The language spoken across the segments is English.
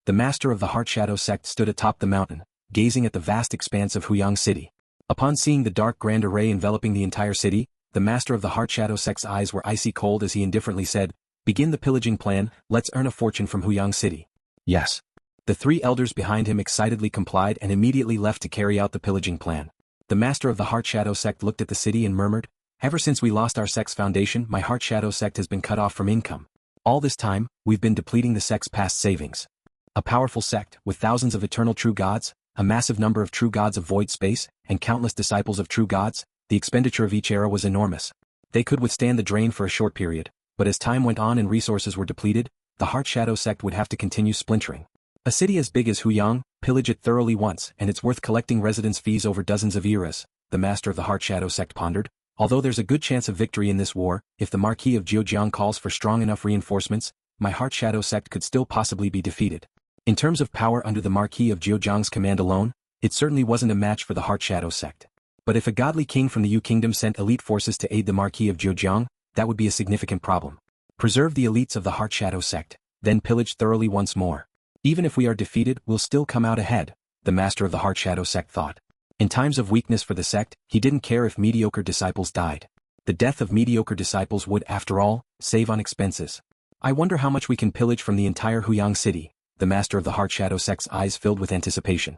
The master of the Heartshadow Sect stood atop the mountain, gazing at the vast expanse of Huyang City. Upon seeing the dark grand array enveloping the entire city, the master of the Heartshadow Sect's eyes were icy cold as he indifferently said, "Begin the pillaging plan, let's earn a fortune from Huyang City." Yes. The three elders behind him excitedly complied and immediately left to carry out the pillaging plan. The master of the Heartshadow Sect looked at the city and murmured, "Ever since we lost our sect's foundation, my Heartshadow Sect has been cut off from income. All this time, we've been depleting the sect's past savings. A powerful sect, with thousands of eternal true gods, a massive number of true gods of void space, and countless disciples of true gods, the expenditure of each era was enormous. They could withstand the drain for a short period, but as time went on and resources were depleted, the Heartshadow Sect would have to continue splintering. A city as big as Huyang, pillage it thoroughly once and it's worth collecting residence fees over dozens of eras," the master of the Heartshadow Sect pondered. "Although there's a good chance of victory in this war, if the Marquis of Zhejiang calls for strong enough reinforcements, my Heartshadow Sect could still possibly be defeated. In terms of power under the Marquis of Zhejiang's command alone, it certainly wasn't a match for the Heartshadow Sect. But if a godly king from the Yu Kingdom sent elite forces to aid the Marquis of Zhejiang, that would be a significant problem. Preserve the elites of the Heartshadow Sect, then pillage thoroughly once more. Even if we are defeated, we'll still come out ahead," the master of the Heartshadow Sect thought. In times of weakness for the sect, he didn't care if mediocre disciples died. The death of mediocre disciples would, after all, save on expenses. "I wonder how much we can pillage from the entire Huyang City," the master of the Heartshadow Sect's eyes filled with anticipation.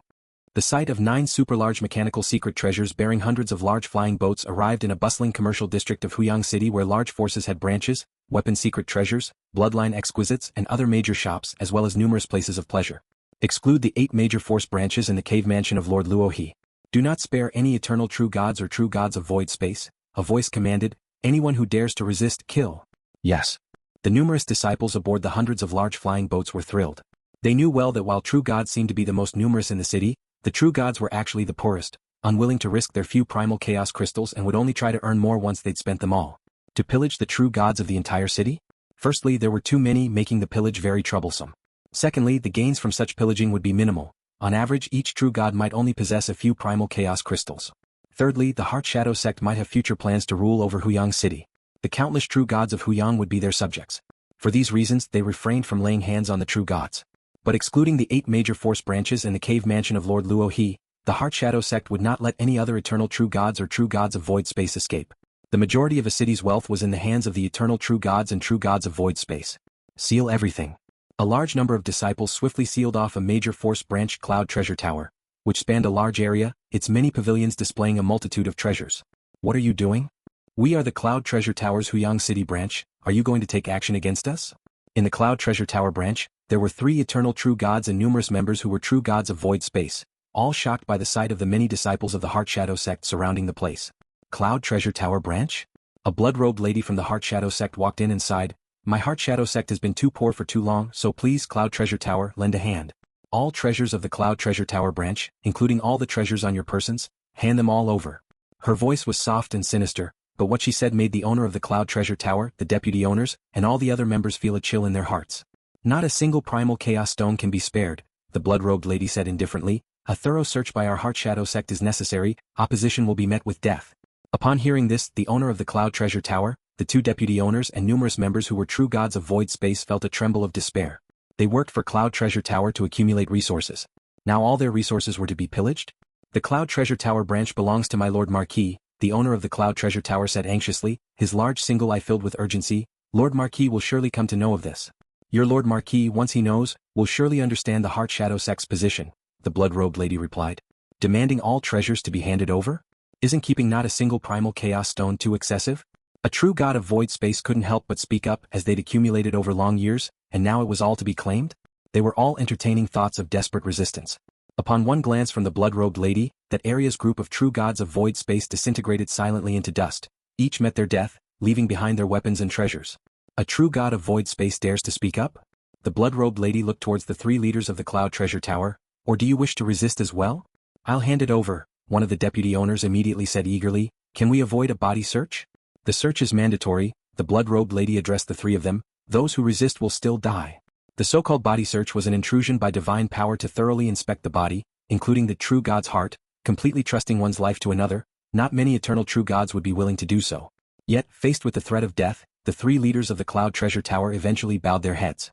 The sight of 9 super-large mechanical secret treasures bearing hundreds of large flying boats arrived in a bustling commercial district of Huyang City where large forces had branches, weapon secret treasures, bloodline exquisites and other major shops as well as numerous places of pleasure. Exclude the 8 major force branches and the cave mansion of Lord Luo He. "Do not spare any eternal true gods or true gods of void space," a voice commanded. "Anyone who dares to resist, kill." Yes. The numerous disciples aboard the hundreds of large flying boats were thrilled. They knew well that while true gods seemed to be the most numerous in the city, the true gods were actually the poorest, unwilling to risk their few primal chaos crystals and would only try to earn more once they'd spent them all. To pillage the true gods of the entire city? Firstly, there were too many, making the pillage very troublesome. Secondly, the gains from such pillaging would be minimal. On average, each true god might only possess a few primal chaos crystals. Thirdly, the Heartshadow Sect might have future plans to rule over Huyang City. The countless true gods of Huyang would be their subjects. For these reasons, they refrained from laying hands on the true gods. But excluding the 8 major force branches and the cave mansion of Lord Luo He, the Heartshadow Sect would not let any other eternal true gods or true gods of void space escape. The majority of a city's wealth was in the hands of the eternal true gods and true gods of void space. Seal everything. A large number of disciples swiftly sealed off a major force branch cloud treasure tower, which spanned a large area, its many pavilions displaying a multitude of treasures. "What are you doing?" "We are the Cloud Treasure Tower's Huyang City branch. Are you going to take action against us?" In the Cloud Treasure Tower branch, there were 3 eternal true gods and numerous members who were true gods of void space, all shocked by the sight of the many disciples of the Heartshadow Sect surrounding the place. "Cloud Treasure Tower branch?" A blood-robed lady from the Heartshadow Sect walked in and sighed, "My Heartshadow Sect has been too poor for too long, so please, Cloud Treasure Tower, lend a hand. All treasures of the Cloud Treasure Tower branch, including all the treasures on your persons, hand them all over." Her voice was soft and sinister, but what she said made the owner of the Cloud Treasure Tower, the deputy owners, and all the other members feel a chill in their hearts. "Not a single primal chaos stone can be spared," the blood-robed lady said indifferently. "A thorough search by our Heartshadow Sect is necessary. Opposition will be met with death." Upon hearing this, the owner of the Cloud Treasure Tower, the 2 deputy owners and numerous members who were true gods of void space felt a tremble of despair. They worked for Cloud Treasure Tower to accumulate resources. Now all their resources were to be pillaged? "The Cloud Treasure Tower branch belongs to my Lord Marquis," the owner of the Cloud Treasure Tower said anxiously, his large single eye filled with urgency. "Lord Marquis will surely come to know of this." "Your Lord Marquis, once he knows, will surely understand the Heartshadow Sect's position," the blood-robed lady replied. "Demanding all treasures to be handed over? Isn't keeping not a single primal chaos stone too excessive?" A true god of void space couldn't help but speak up as they'd accumulated over long years, and now it was all to be claimed? They were all entertaining thoughts of desperate resistance. Upon one glance from the blood-robed lady, that area's group of true gods of void space disintegrated silently into dust. Each met their death, leaving behind their weapons and treasures. A true god of void space dares to speak up? The blood-robed lady looked towards the 3 leaders of the Cloud Treasure Tower. "Or do you wish to resist as well?" "I'll hand it over," one of the deputy owners immediately said eagerly. "Can we avoid a body search?" "The search is mandatory," the blood-robed lady addressed the 3 of them. "Those who resist will still die." The so-called body search was an intrusion by divine power to thoroughly inspect the body, including the true god's heart, completely trusting one's life to another. Not many eternal true gods would be willing to do so. Yet, faced with the threat of death, the 3 leaders of the Cloud Treasure Tower eventually bowed their heads.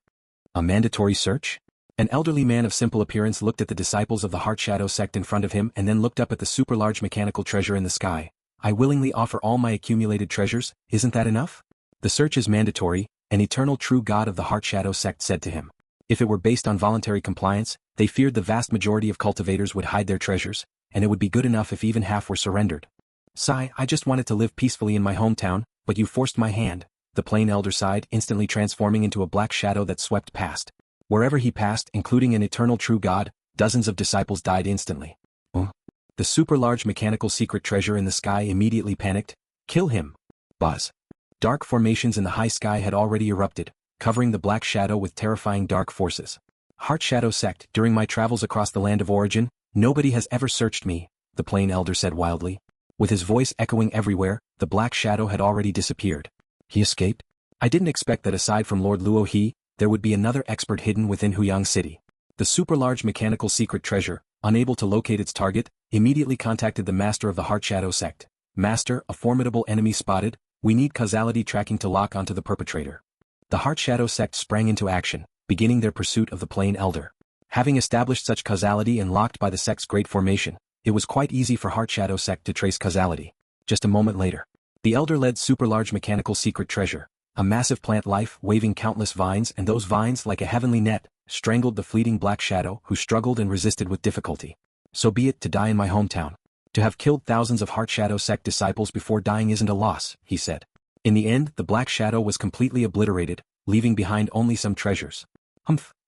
A mandatory search? An elderly man of simple appearance looked at the disciples of the Heartshadow Sect in front of him and then looked up at the super-large mechanical treasure in the sky. I willingly offer all my accumulated treasures, isn't that enough? The search is mandatory, an eternal true god of the Heartshadow Sect said to him. If it were based on voluntary compliance, they feared the vast majority of cultivators would hide their treasures, and it would be good enough if even half were surrendered. Sigh, I just wanted to live peacefully in my hometown, but you forced my hand, the plain elder sighed, instantly transforming into a black shadow that swept past. Wherever he passed, including an eternal true god, dozens of disciples died instantly. The super-large mechanical secret treasure in the sky immediately panicked. Kill him. Buzz. Dark formations in the high sky had already erupted, covering the black shadow with terrifying dark forces. Heartshadow Sect, during my travels across the land of origin, nobody has ever searched me, the plain elder said wildly. With his voice echoing everywhere, the black shadow had already disappeared. He escaped? I didn't expect that aside from Lord Luo He, there would be another expert hidden within Huyang City. The super-large mechanical secret treasure, unable to locate its target, immediately contacted the master of the Heartshadow Sect. Master, a formidable enemy spotted, we need causality tracking to lock onto the perpetrator. The Heartshadow Sect sprang into action, beginning their pursuit of the plain elder. Having established such causality and locked by the sect's great formation, it was quite easy for Heartshadow Sect to trace causality. Just a moment later, the elder led super-large mechanical secret treasure, a massive plant life waving countless vines, and those vines, like a heavenly net, strangled the fleeting black shadow who struggled and resisted with difficulty. So be it, to die in my hometown. To have killed thousands of Heartshadow Sect disciples before dying isn't a loss, he said. In the end, the black shadow was completely obliterated, leaving behind only some treasures.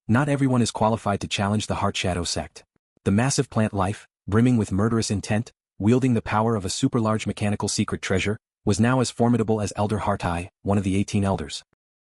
Not everyone is qualified to challenge the Heartshadow Sect. The massive plant life, brimming with murderous intent, wielding the power of a super-large mechanical secret treasure, was now as formidable as Elder Heartai, one of the 18 elders.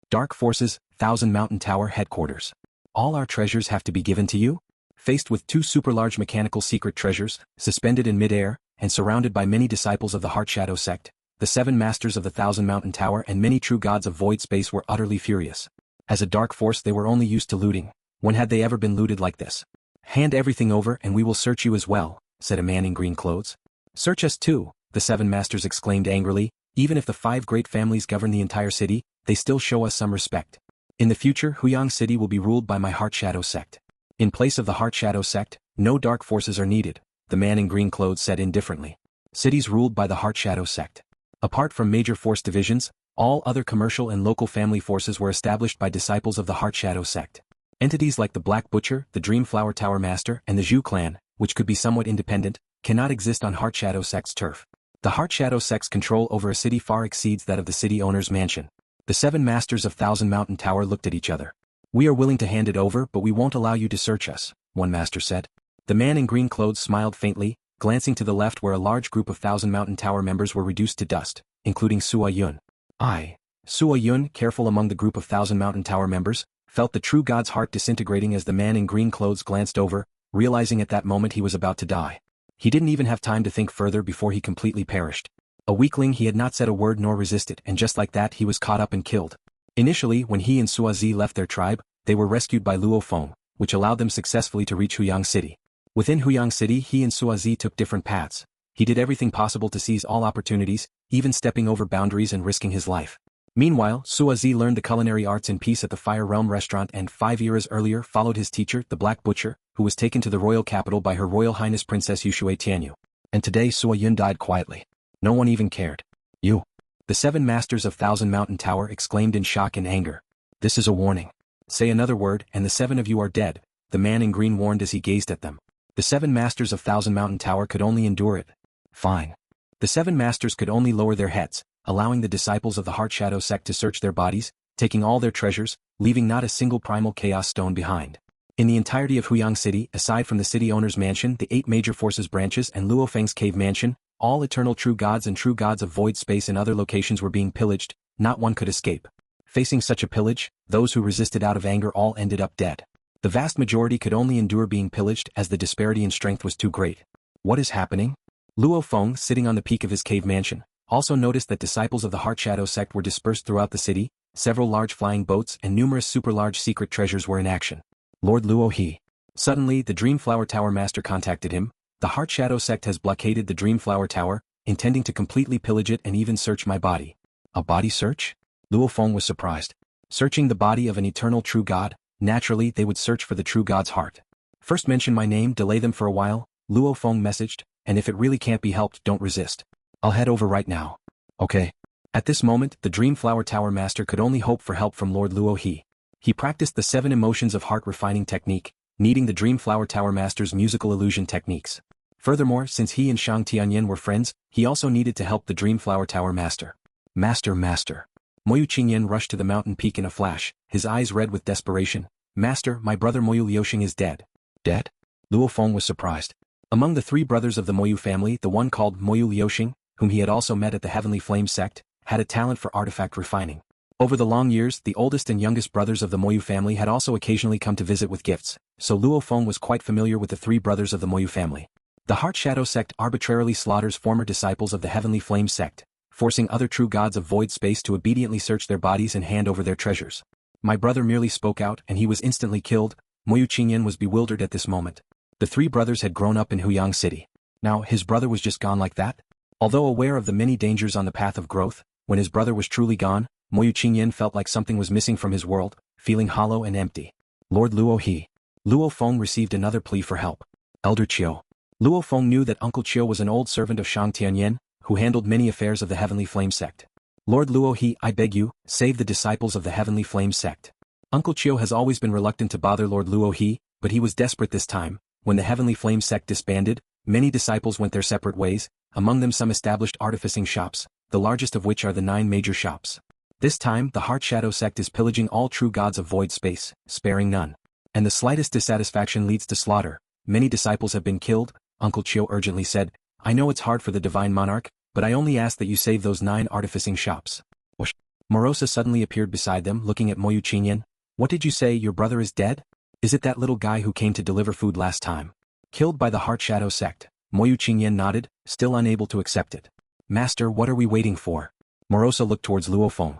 Dark Forces, Thousand Mountain Tower Headquarters. All our treasures have to be given to you? Faced with two super-large mechanical secret treasures, suspended in mid-air, and surrounded by many disciples of the Heartshadow Sect, the 7 masters of the Thousand Mountain Tower and many true gods of void space were utterly furious. As a dark force they were only used to looting. When had they ever been looted like this? Hand everything over and we will search you as well, said a man in green clothes. Search us too, the 7 masters exclaimed angrily. Even if the 5 great families govern the entire city, they still show us some respect. In the future, Huyang City will be ruled by my Heartshadow Sect. In place of the Heartshadow Sect, no dark forces are needed, the man in green clothes said indifferently. Cities ruled by the Heartshadow Sect. Apart from major force divisions, all other commercial and local family forces were established by disciples of the Heartshadow Sect. Entities like the Black Butcher, the Dreamflower Tower Master, and the Zhu clan, which could be somewhat independent, cannot exist on Heartshadow Sect's turf. The Heartshadow Sect's control over a city far exceeds that of the city owner's mansion. The 7 masters of Thousand Mountain Tower looked at each other. We are willing to hand it over, but we won't allow you to search us, one master said. The man in green clothes smiled faintly, glancing to the left where a large group of Thousand Mountain Tower members were reduced to dust, including Sua Yun. Sua Yun, careful among the group of Thousand Mountain Tower members, felt the true god's heart disintegrating as the man in green clothes glanced over, realizing at that moment he was about to die. He didn't even have time to think further before he completely perished. A weakling, he had not said a word nor resisted, and just like that he was caught up and killed. Initially, when he and Suazi left their tribe, they were rescued by Luo Feng, which allowed them successfully to reach Huyang City. Within Huyang City, he and Suazi took different paths. He did everything possible to seize all opportunities, even stepping over boundaries and risking his life. Meanwhile, Suazi learned the culinary arts in peace at the Fire Realm restaurant and 5 years earlier followed his teacher, the Black Butcher, who was taken to the royal capital by Her Royal Highness Princess Yushui Tianyu. And today Sua Yun died quietly. No one even cared. You. The 7 masters of Thousand Mountain Tower exclaimed in shock and anger. This is a warning. Say another word and the 7 of you are dead, the man in green warned as he gazed at them. The 7 masters of Thousand Mountain Tower could only endure it. Fine. The 7 masters could only lower their heads, allowing the disciples of the Heartshadow Sect to search their bodies, taking all their treasures, leaving not a single primal chaos stone behind. In the entirety of Huyang City, aside from the city owner's mansion, the 8 major forces branches and Luo Feng's cave mansion, all eternal true gods and true gods of void space and other locations were being pillaged, not one could escape. Facing such a pillage, those who resisted out of anger all ended up dead. The vast majority could only endure being pillaged as the disparity in strength was too great. What is happening? Luo Feng, sitting on the peak of his cave mansion, also noticed that disciples of the Heartshadow Sect were dispersed throughout the city, several large flying boats and numerous super-large secret treasures were in action. Lord Luo He. Suddenly, the Dreamflower Tower Master contacted him. The Heartshadow Sect has blockaded the Dreamflower Tower, intending to completely pillage it and even search my body. A body search? Luo Feng was surprised. Searching the body of an eternal true god? Naturally they would search for the true god's heart. First mention my name, delay them for a while, Luo Feng messaged, and if it really can't be helped don't resist. I'll head over right now. Okay. At this moment, the Dreamflower Tower Master could only hope for help from Lord Luo He. He practiced the 7 emotions of heart refining technique, needing the Dreamflower Tower Master's musical illusion techniques. Furthermore, since he and Shang Tianyan were friends, he also needed to help the Dreamflower Tower Master. Master. Moyu Qingyan rushed to the mountain peak in a flash, his eyes red with desperation. Master, my brother Moyu Liuxing is dead. Dead? Luo Feng was surprised. Among the 3 brothers of the Moyu family, the one called Moyu Liuxing, whom he had also met at the Heavenly Flame Sect, had a talent for artifact refining. Over the long years, the oldest and youngest brothers of the Moyu family had also occasionally come to visit with gifts, so Luo Feng was quite familiar with the 3 brothers of the Moyu family. The Heartshadow Sect arbitrarily slaughters former disciples of the Heavenly Flame Sect, forcing other true gods of void space to obediently search their bodies and hand over their treasures. My brother merely spoke out and he was instantly killed. Moyu Qingyan was bewildered at this moment. The 3 brothers had grown up in Huyang City. Now, his brother was just gone like that? Although aware of the many dangers on the path of growth, when his brother was truly gone, Moyu Qingyan felt like something was missing from his world, feeling hollow and empty. Lord Luo He. Luo Feng received another plea for help. Elder Qiu. Luo Feng knew that Uncle Qiu was an old servant of Shang Tianyan, who handled many affairs of the Heavenly Flame Sect. Lord Luo He, I beg you, save the disciples of the Heavenly Flame Sect. Uncle Qiu has always been reluctant to bother Lord Luo He, but he was desperate this time. When the Heavenly Flame Sect disbanded, many disciples went their separate ways, among them some established artificing shops, the largest of which are the 9 major shops. This time, the Heartshadow Sect is pillaging all true gods of void space, sparing none. And the slightest dissatisfaction leads to slaughter. Many disciples have been killed, Uncle Qiu urgently said. I know it's hard for the Divine Monarch, but I only ask that you save those 9 artificing shops. Whoosh. Morosa suddenly appeared beside them, looking at Moyu Qingyan. What did you say, your brother is dead? Is it that little guy who came to deliver food last time? Killed by the Heartshadow Sect. Moyu Qingyan nodded, still unable to accept it. Master, what are we waiting for? Morosa looked towards Luo Feng.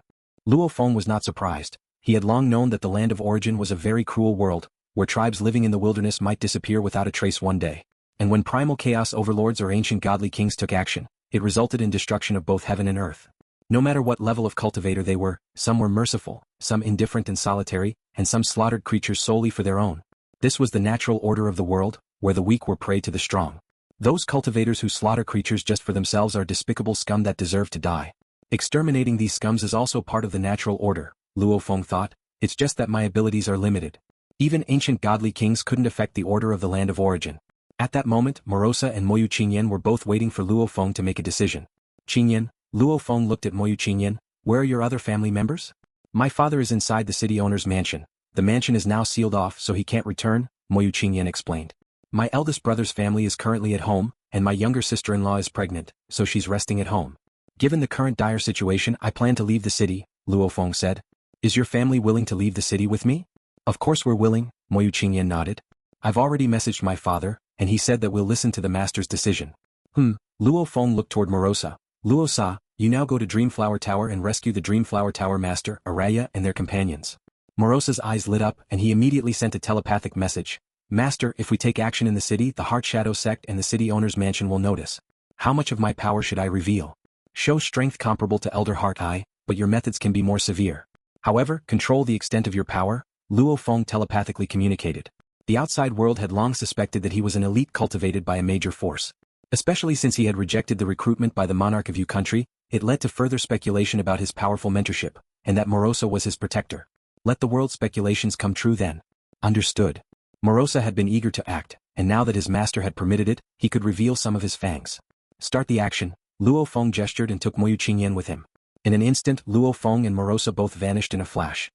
Luo Feng was not surprised. He had long known that the land of origin was a very cruel world, where tribes living in the wilderness might disappear without a trace one day. And when primal chaos overlords or ancient godly kings took action, it resulted in destruction of both heaven and earth. No matter what level of cultivator they were, some were merciful, some indifferent and solitary, and some slaughtered creatures solely for their own. This was the natural order of the world, where the weak were prey to the strong. Those cultivators who slaughter creatures just for themselves are despicable scum that deserve to die. Exterminating these scums is also part of the natural order, Luo Feng thought. It's just that my abilities are limited. Even ancient godly kings couldn't affect the order of the land of origin. At that moment, Morosa and Moyu Qingyan were both waiting for Luo Feng to make a decision. Qingyan, Luo Feng looked at Moyu Qingyan. Where are your other family members? My father is inside the city owner's mansion. The mansion is now sealed off so he can't return, Moyu Qingyan explained. My eldest brother's family is currently at home, and my younger sister-in-law is pregnant, so she's resting at home. Given the current dire situation, I plan to leave the city, Luo Feng said. Is your family willing to leave the city with me? Of course we're willing, Moyu Qingyan nodded. I've already messaged my father, and he said that we'll listen to the master's decision. Luo Feng looked toward Morosa. Luo Sa, you now go to Dreamflower Tower and rescue the Dreamflower Tower Master, Araya and their companions. Morosa's eyes lit up and he immediately sent a telepathic message. Master, if we take action in the city, the Heartshadow Sect and the city owner's mansion will notice. How much of my power should I reveal? Show strength comparable to Elder Heart Eye, but your methods can be more severe. However, control the extent of your power, Luo Feng telepathically communicated. The outside world had long suspected that he was an elite cultivated by a major force. Especially since he had rejected the recruitment by the monarch of Yu country, it led to further speculation about his powerful mentorship, and that Morosa was his protector. Let the world's speculations come true then. Understood. Morosa had been eager to act, and now that his master had permitted it, he could reveal some of his fangs. Start the action. Luo Feng gestured and took Moyu Qingyan with him. In an instant, Luo Feng and Morosa both vanished in a flash.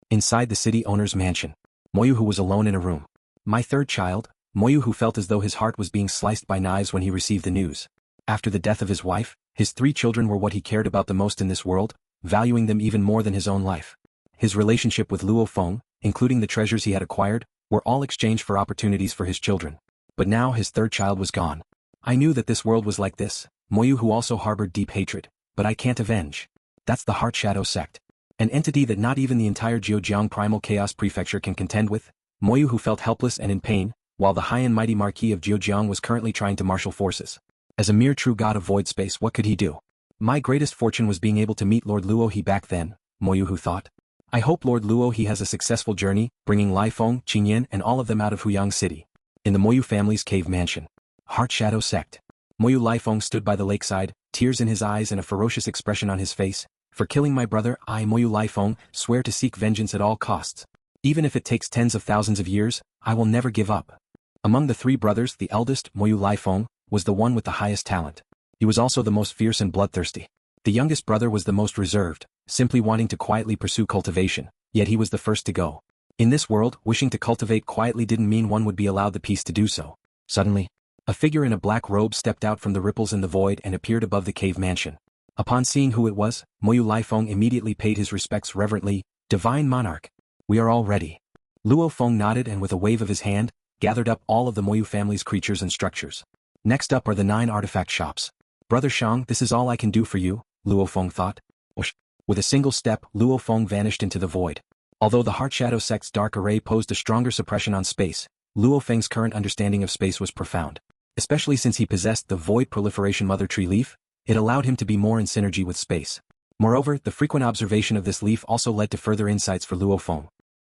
Inside the city owner's mansion, Moyu, who was alone in a room. My third child, Moyu, who felt as though his heart was being sliced by knives when he received the news. After the death of his wife, his 3 children were what he cared about the most in this world, valuing them even more than his own life. His relationship with Luo Feng, including the treasures he had acquired, were all exchanged for opportunities for his children. But now his third child was gone. I knew that this world was like this, Moyu, who also harbored deep hatred, but I can't avenge. That's the Heartshadow Sect. An entity that not even the entire Zhejiang Primal Chaos Prefecture can contend with. Moyu, who felt helpless and in pain, while the high and mighty Marquis of Zhejiang was currently trying to marshal forces. As a mere true god of void space, what could he do? My greatest fortune was being able to meet Lord Luo He back then, Moyu, who thought. I hope Lord Luo He has a successful journey, bringing Lai Feng, Qingyan and all of them out of Huyang City. In the Moyu family's cave mansion. Heartshadow Sect. Moyu Lai Feng stood by the lakeside, tears in his eyes and a ferocious expression on his face. For killing my brother, I, Moyu Lai Feng, swear to seek vengeance at all costs. Even if it takes tens of thousands of years, I will never give up. Among the three brothers, the eldest, Moyu Lai Feng, was the one with the highest talent. He was also the most fierce and bloodthirsty. The youngest brother was the most reserved, simply wanting to quietly pursue cultivation, yet he was the first to go. In this world, wishing to cultivate quietly didn't mean one would be allowed the peace to do so. Suddenly, a figure in a black robe stepped out from the ripples in the void and appeared above the cave mansion. Upon seeing who it was, Moyu Lai Feng immediately paid his respects reverently. Divine Monarch. We are all ready. Luo Feng nodded and with a wave of his hand, gathered up all of the Moyu family's creatures and structures. Next up are the 9 artifact shops. Brother Shang, this is all I can do for you, Luo Feng thought. Whoosh. With a single step, Luo Feng vanished into the void. Although the Heartshadow Sect's dark array posed a stronger suppression on space, Luo Feng's current understanding of space was profound. Especially since he possessed the Void Proliferation Mother Tree leaf, it allowed him to be more in synergy with space. Moreover, the frequent observation of this leaf also led to further insights for Luo Feng.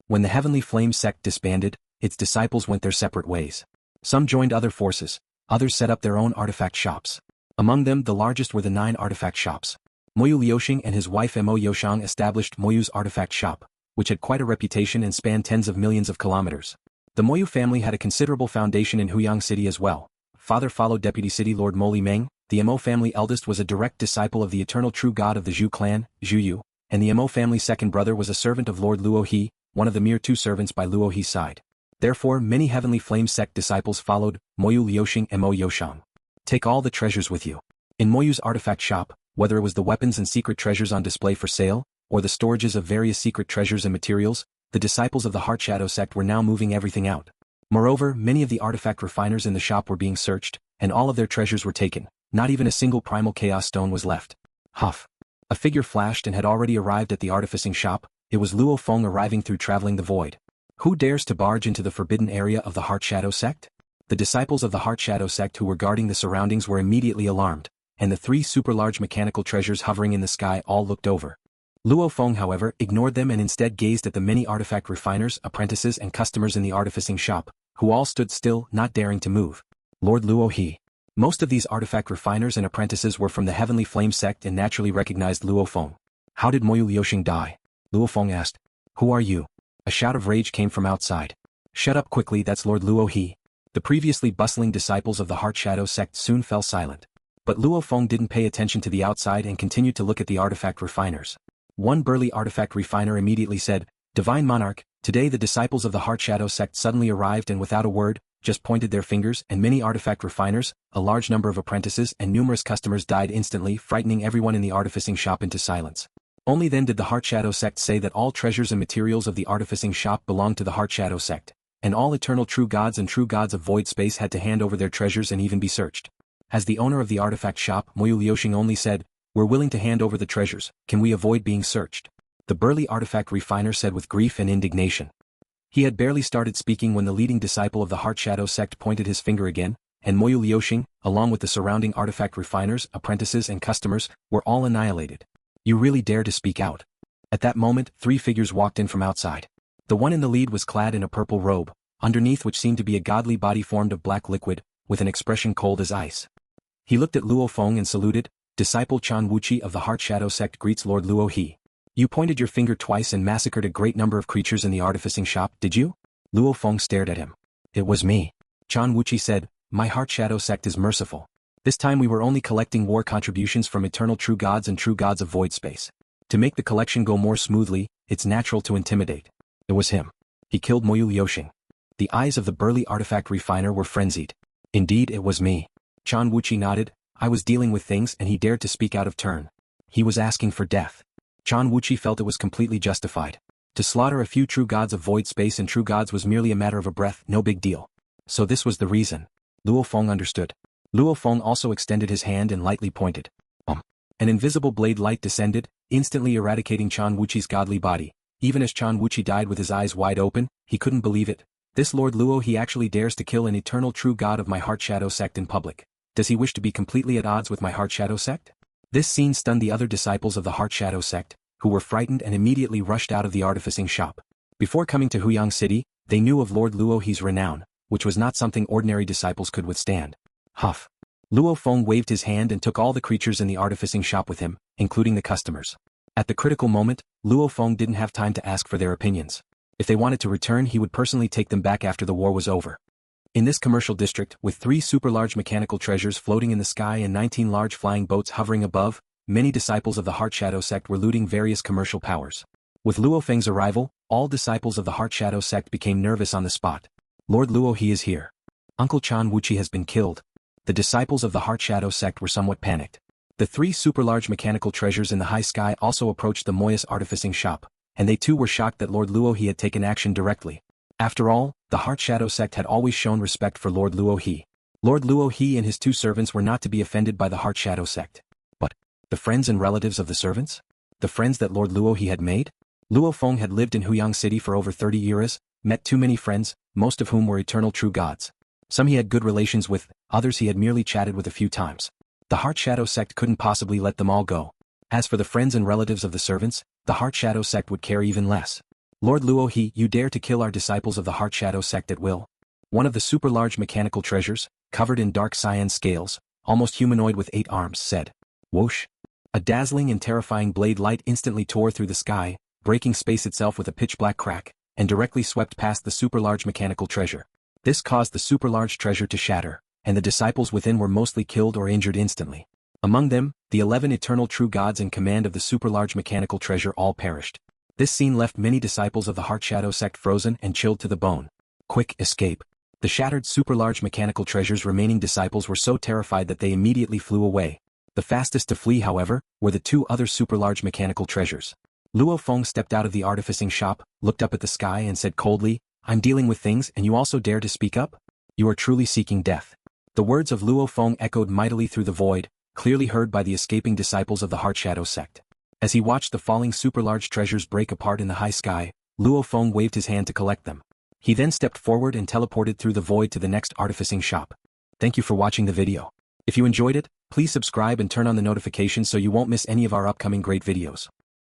When the Heavenly Flame sect disbanded, its disciples went their separate ways. Some joined other forces, others set up their own artifact shops. Among them, the largest were the 9 artifact shops. Moyu Liuxing and his wife Mo Yoshang established Moyu's artifact shop, which had quite a reputation and spanned tens of millions of kilometers. The Moyu family had a considerable foundation in Huyang City as well. Father followed Deputy City Lord Mo Meng. The Mo family eldest was a direct disciple of the eternal true god of the Zhu clan, Zhu Yu, and the Mo family second brother was a servant of Lord Luo He, one of the mere 2 servants by Luo He's side. Therefore, many Heavenly Flame sect disciples followed Moyu Liuxing and Mo Yoshang. Take all the treasures with you. In Moyu's artifact shop, whether it was the weapons and secret treasures on display for sale, or the storages of various secret treasures and materials, the disciples of the Heartshadow Sect were now moving everything out. Moreover, many of the artifact refiners in the shop were being searched, and all of their treasures were taken. Not even a single primal chaos stone was left. Huff. A figure flashed and had already arrived at the artificing shop. It was Luo Feng arriving through traveling the void. Who dares to barge into the forbidden area of the Heartshadow Sect? The disciples of the Heartshadow Sect who were guarding the surroundings were immediately alarmed, and the 3 super-large mechanical treasures hovering in the sky all looked over. Luo Feng, however, ignored them and instead gazed at the many artifact refiners, apprentices and customers in the artificing shop, who all stood still, not daring to move. Lord Luo He. Most of these artifact refiners and apprentices were from the Heavenly Flame sect and naturally recognized Luo Feng. How did Moyu Liuxing die? Luo Feng asked. Who are you? A shout of rage came from outside. Shut up quickly, that's Lord Luo He. The previously bustling disciples of the Heartshadow Sect soon fell silent. But Luo Feng didn't pay attention to the outside and continued to look at the artifact refiners. One burly artifact refiner immediately said, Divine Monarch, today the disciples of the Heartshadow Sect suddenly arrived and without a word, just pointed their fingers and many artifact refiners, a large number of apprentices and numerous customers died instantly, frightening everyone in the artificing shop into silence. Only then did the Heartshadow Sect say that all treasures and materials of the artificing shop belonged to the Heartshadow Sect, and all eternal true gods and true gods of void space had to hand over their treasures and even be searched. As the owner of the artifact shop, Moyu Liuxing only said, We're willing to hand over the treasures, can we avoid being searched? The burly artifact refiner said with grief and indignation. He had barely started speaking when the leading disciple of the Heartshadow Sect pointed his finger again, and Moyu Liuxing, along with the surrounding artifact refiners, apprentices and customers, were all annihilated. You really dare to speak out? At that moment, 3 figures walked in from outside. The one in the lead was clad in a purple robe, underneath which seemed to be a godly body formed of black liquid, with an expression cold as ice. He looked at Luo Feng and saluted, Disciple Chan Wuqi of the Heartshadow Sect greets Lord Luo He. You pointed your finger twice and massacred a great number of creatures in the artificing shop, did you? Luo Feng stared at him. It was me. Chan Wuqi said, My Heartshadow Sect is merciful. This time we were only collecting war contributions from eternal true gods and true gods of void space. To make the collection go more smoothly, it's natural to intimidate. It was him. He killed Moyu Liuxing. The eyes of the burly artifact refiner were frenzied. Indeed, it was me. Chan Wuqi nodded. I was dealing with things and he dared to speak out of turn. He was asking for death. Chan Wuqi felt it was completely justified. To slaughter a few true gods of void space and true gods was merely a matter of a breath, no big deal. So this was the reason. Luo Feng understood. Luo Feng also extended his hand and lightly pointed. An invisible blade light descended, instantly eradicating Chan Wuqi's godly body. Even as Chan Wuqi died with his eyes wide open, he couldn't believe it. This Lord Luo He actually dares to kill an eternal true god of my Heartshadow Sect in public. Does he wish to be completely at odds with my Heartshadow Sect? This scene stunned the other disciples of the Heartshadow Sect, who were frightened and immediately rushed out of the artificing shop. Before coming to Huyang City, they knew of Lord Luo He's renown, which was not something ordinary disciples could withstand. Huff. Luo Feng waved his hand and took all the creatures in the artificing shop with him, including the customers. At the critical moment, Luo Feng didn't have time to ask for their opinions. If they wanted to return, he would personally take them back after the war was over. In this commercial district, with 3 super large mechanical treasures floating in the sky and 19 large flying boats hovering above, many disciples of the Heartshadow Sect were looting various commercial powers. With Luo Feng's arrival, all disciples of the Heartshadow Sect became nervous on the spot. Lord Luo He is here. Uncle Chan Wuchi has been killed. The disciples of the Heartshadow Sect were somewhat panicked. The 3 super large mechanical treasures in the high sky also approached the Moyas artificing shop, and they too were shocked that Lord Luo He had taken action directly. After all, the Heartshadow Sect had always shown respect for Lord Luo He. Lord Luo He and his 2 servants were not to be offended by the Heartshadow Sect. But, the friends and relatives of the servants? The friends that Lord Luo He had made? Luo Feng had lived in Huyang City for over 30 years, met too many friends, most of whom were eternal true gods. Some he had good relations with, others he had merely chatted with a few times. The Heartshadow Sect couldn't possibly let them all go. As for the friends and relatives of the servants, the Heartshadow Sect would care even less. Lord Luo He, you dare to kill our disciples of the Heartshadow Sect at will? One of the super large mechanical treasures, covered in dark cyan scales, almost humanoid with 8 arms, said. Whoosh. A dazzling and terrifying blade light instantly tore through the sky, breaking space itself with a pitch-black crack, and directly swept past the super large mechanical treasure. This caused the super large treasure to shatter, and the disciples within were mostly killed or injured instantly. Among them, the 11 eternal true gods in command of the super large mechanical treasure all perished. This scene left many disciples of the Heartshadow Sect frozen and chilled to the bone. Quick escape. The shattered super large mechanical treasure's remaining disciples were so terrified that they immediately flew away. The fastest to flee, however, were the 2 other super large mechanical treasures. Luo Feng stepped out of the artificing shop, looked up at the sky and said coldly, I'm dealing with things and you also dare to speak up? You are truly seeking death. The words of Luo Feng echoed mightily through the void, clearly heard by the escaping disciples of the Heartshadow Sect. As he watched the falling super large treasures break apart in the high sky, Luo Feng waved his hand to collect them. He then stepped forward and teleported through the void to the next artificing shop. Thank you for watching the video. If you enjoyed it, please subscribe and turn on the notifications so you won't miss any of our upcoming great videos.